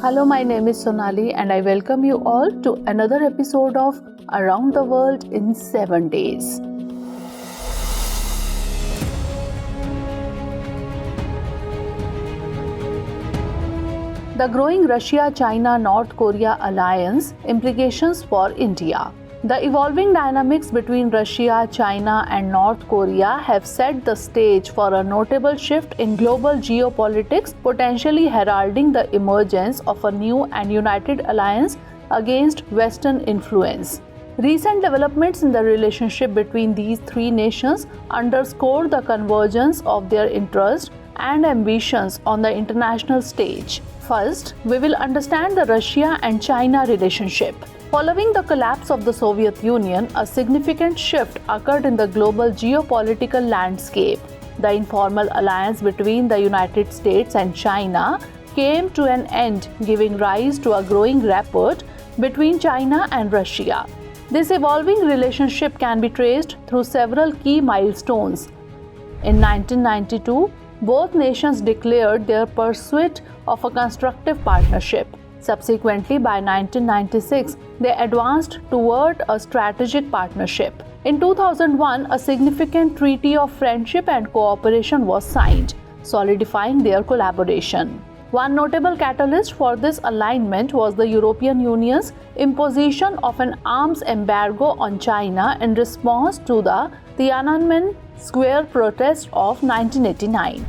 Hello, my name is Sonali and I welcome you all to another episode of Around the World in 7 Days. The growing Russia-China-North Korea alliance implications for India. The evolving dynamics between Russia, China, and North Korea have set the stage for a notable shift in global geopolitics, potentially heralding the emergence of a new and united alliance against Western influence. Recent developments in the relationship between these three nations underscore the convergence of their interests and ambitions on the international stage. First, we will understand the Russia and China relationship. Following the collapse of the Soviet Union, a significant shift occurred in the global geopolitical landscape. The informal alliance between the United States and China came to an end, giving rise to a growing rapport between China and Russia. This evolving relationship can be traced through several key milestones. In 1992, both nations declared their pursuit of a constructive partnership. Subsequently, by 1996, they advanced toward a strategic partnership. In 2001, a significant treaty of friendship and cooperation was signed, solidifying their collaboration. One notable catalyst for this alignment was the European Union's imposition of an arms embargo on China in response to the Tiananmen Square protest of 1989.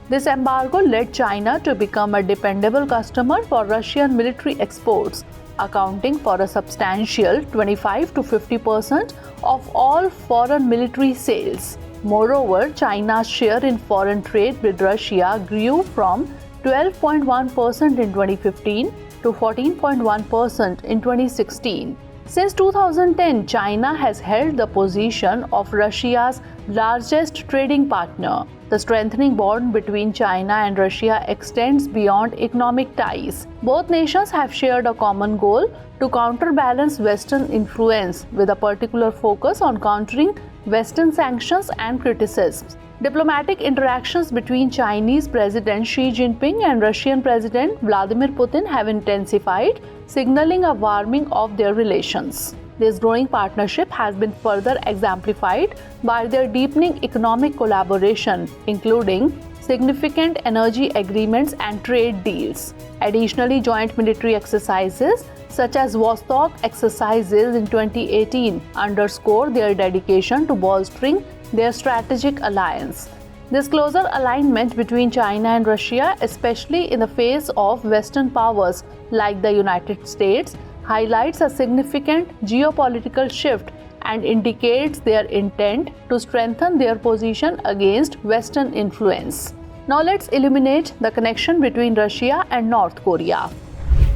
This embargo led China to become a dependable customer for Russian military exports, accounting for a substantial 25 to 50% of all foreign military sales. Moreover, China's share in foreign trade with Russia grew from 12.1% in 2015 to 14.1% in 2016. Since 2010, China has held the position of Russia's largest trading partner. The strengthening bond between China and Russia extends beyond economic ties. Both nations have shared a common goal to counterbalance Western influence, with a particular focus on countering Western sanctions and criticisms. Diplomatic interactions between Chinese President Xi Jinping and Russian President Vladimir Putin have intensified, signaling a warming of their relations. This growing partnership has been further exemplified by their deepening economic collaboration, including significant energy agreements and trade deals. Additionally, joint military exercises such as Vostok exercises in 2018 underscore their dedication to bolstering their strategic alliance. This closer alignment between China and Russia, especially in the face of Western powers like the United States, highlights a significant geopolitical shift and indicates their intent to strengthen their position against Western influence. Now let's illuminate the connection between Russia and North Korea.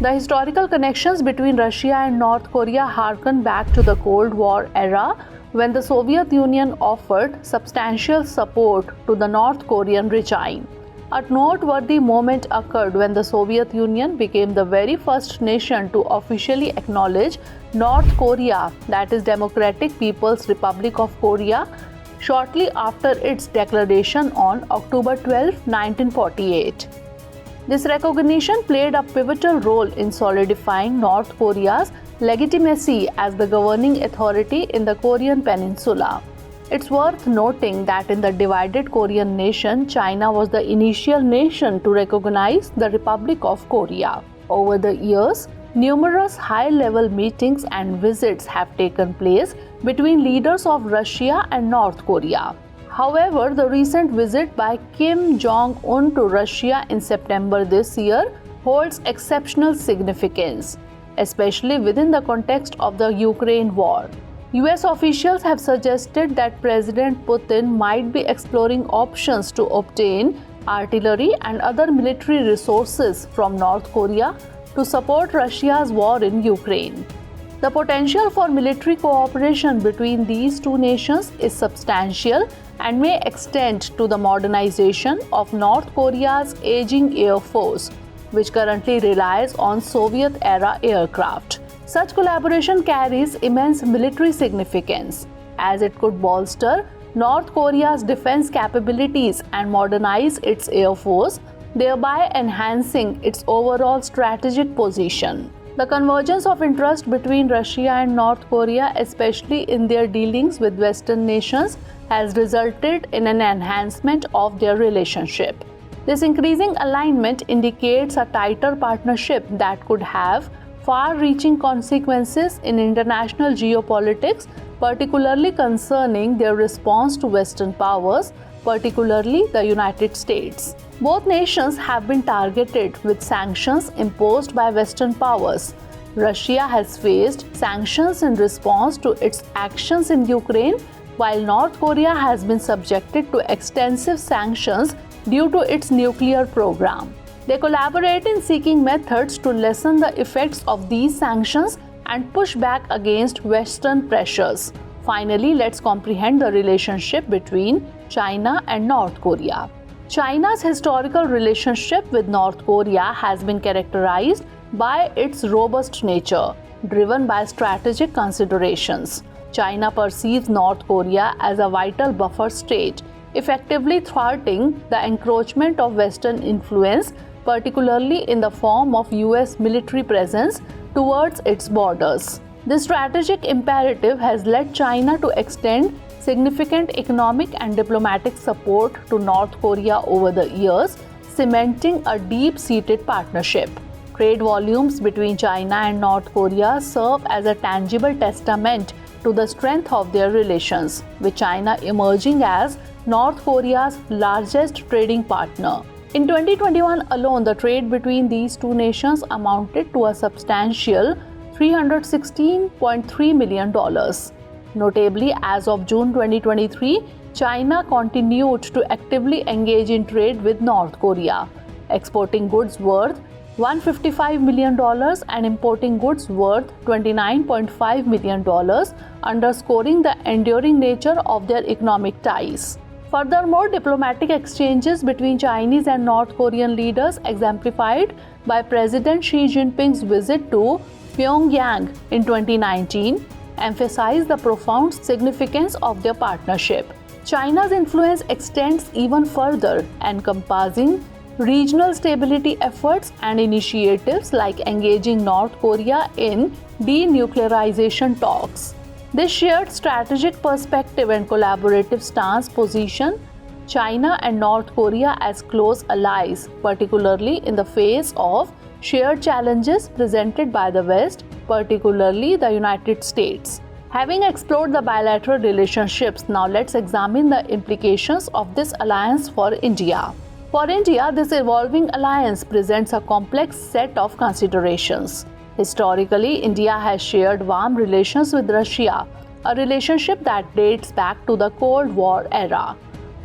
The historical connections between Russia and North Korea harken back to the Cold War era, when the Soviet Union offered substantial support to the North Korean regime. A noteworthy moment occurred when the Soviet Union became the very first nation to officially acknowledge North Korea, that is Democratic People's Republic of Korea, shortly after its declaration on October 12, 1948. This recognition played a pivotal role in solidifying North Korea's legitimacy as the governing authority in the Korean Peninsula. It's worth noting that in the divided Korean nation, China was the initial nation to recognize the Republic of Korea. Over the years, numerous high-level meetings and visits have taken place between leaders of Russia and North Korea. However, the recent visit by Kim Jong-un to Russia in September this year holds exceptional significance, especially within the context of the Ukraine war. US officials have suggested that President Putin might be exploring options to obtain artillery and other military resources from North Korea to support Russia's war in Ukraine. The potential for military cooperation between these two nations is substantial and may extend to the modernization of North Korea's aging air force, which currently relies on Soviet-era aircraft. Such collaboration carries immense military significance, as it could bolster North Korea's defense capabilities and modernize its air force, thereby enhancing its overall strategic position. The convergence of interest between Russia and North Korea, especially in their dealings with Western nations, has resulted in an enhancement of their relationship. This increasing alignment indicates a tighter partnership that could have far-reaching consequences in international geopolitics, particularly concerning their response to Western powers, particularly the United States. Both nations have been targeted with sanctions imposed by Western powers. Russia has faced sanctions in response to its actions in Ukraine, while North Korea has been subjected to extensive sanctions due to its nuclear program. They collaborate in seeking methods to lessen the effects of these sanctions and push back against Western pressures. Finally, let's comprehend the relationship between China and North Korea. China's historical relationship with North Korea has been characterized by its robust nature, driven by strategic considerations. China perceives North Korea as a vital buffer state, effectively thwarting the encroachment of Western influence, particularly in the form of US military presence towards its borders. This strategic imperative has led China to extend significant economic and diplomatic support to North Korea over the years, cementing a deep-seated partnership. Trade volumes between China and North Korea serve as a tangible testament to the strength of their relations, with China emerging as North Korea's largest trading partner. In 2021 alone, the trade between these two nations amounted to a substantial $316.3 million. Notably, as of June 2023, China continued to actively engage in trade with North Korea, exporting goods worth $155 million and importing goods worth $29.5 million, underscoring the enduring nature of their economic ties. Furthermore, diplomatic exchanges between Chinese and North Korean leaders, exemplified by President Xi Jinping's visit to Pyongyang in 2019, emphasize the profound significance of their partnership. China's influence extends even further, encompassing regional stability efforts and initiatives like engaging North Korea in denuclearization talks. This shared strategic perspective and collaborative stance position China and North Korea as close allies, particularly in the face of shared challenges presented by the West, particularly the United States. Having explored the bilateral relationships, now let's examine the implications of this alliance for India. For India, this evolving alliance presents a complex set of considerations. Historically, India has shared warm relations with Russia, a relationship that dates back to the Cold War era.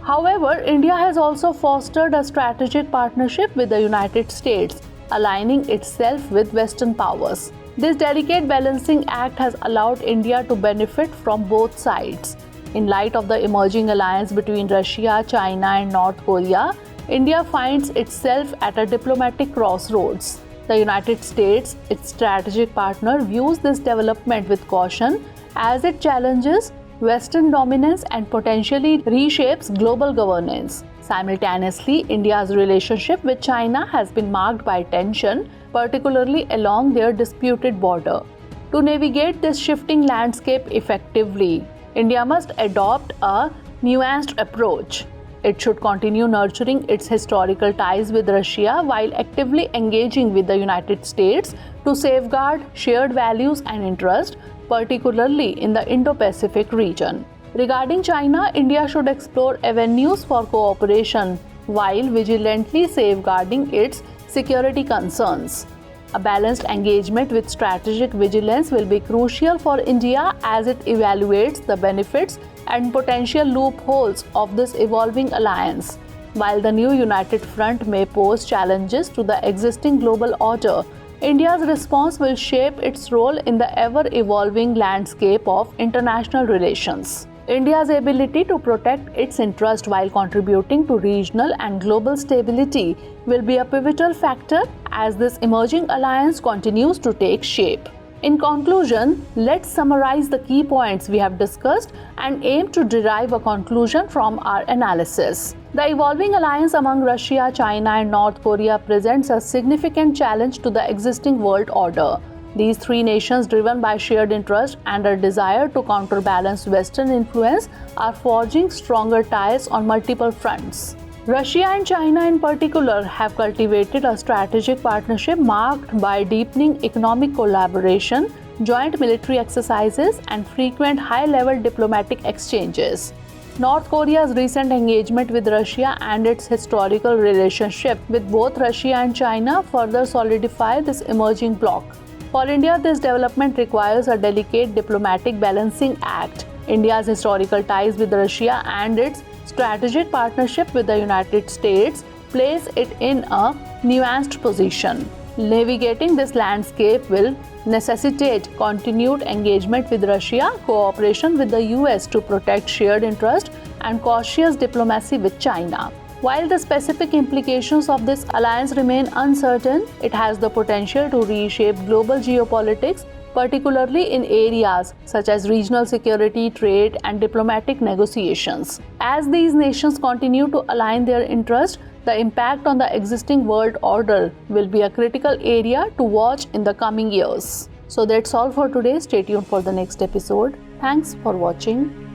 However, India has also fostered a strategic partnership with the United States, aligning itself with Western powers. This delicate balancing act has allowed India to benefit from both sides. In light of the emerging alliance between Russia, China, and North Korea, India finds itself at a diplomatic crossroads. The United States, its strategic partner, views this development with caution as it challenges Western dominance and potentially reshapes global governance. Simultaneously, India's relationship with China has been marked by tension, particularly along their disputed border. To navigate this shifting landscape effectively, India must adopt a nuanced approach. It should continue nurturing its historical ties with Russia while actively engaging with the United States to safeguard shared values and interests, particularly in the Indo-Pacific region. Regarding China, India should explore avenues for cooperation while vigilantly safeguarding its security concerns. A balanced engagement with strategic vigilance will be crucial for India as it evaluates the benefits and potential loopholes of this evolving alliance. While the new united front may pose challenges to the existing global order, India's response will shape its role in the ever-evolving landscape of international relations. India's ability to protect its interest while contributing to regional and global stability will be a pivotal factor as this emerging alliance continues to take shape. In conclusion, let's summarize the key points we have discussed and aim to derive a conclusion from our analysis. The evolving alliance among Russia, China, and North Korea presents a significant challenge to the existing world order. These three nations, driven by shared interest and a desire to counterbalance Western influence, are forging stronger ties on multiple fronts. Russia and China in particular have cultivated a strategic partnership marked by deepening economic collaboration, joint military exercises, and frequent high-level diplomatic exchanges. North Korea's recent engagement with Russia and its historical relationship with both Russia and China further solidify this emerging bloc. For India, this development requires a delicate diplomatic balancing act. India's historical ties with Russia and its strategic partnership with the United States place it in a nuanced position. Navigating this landscape will necessitate continued engagement with Russia, cooperation with the US to protect shared interest, and cautious diplomacy with China. While the specific implications of this alliance remain uncertain, it has the potential to reshape global geopolitics, particularly in areas such as regional security, trade, and diplomatic negotiations. As these nations continue to align their interests, the impact on the existing world order will be a critical area to watch in the coming years. So that's all for today. Stay tuned for the next episode. Thanks for watching.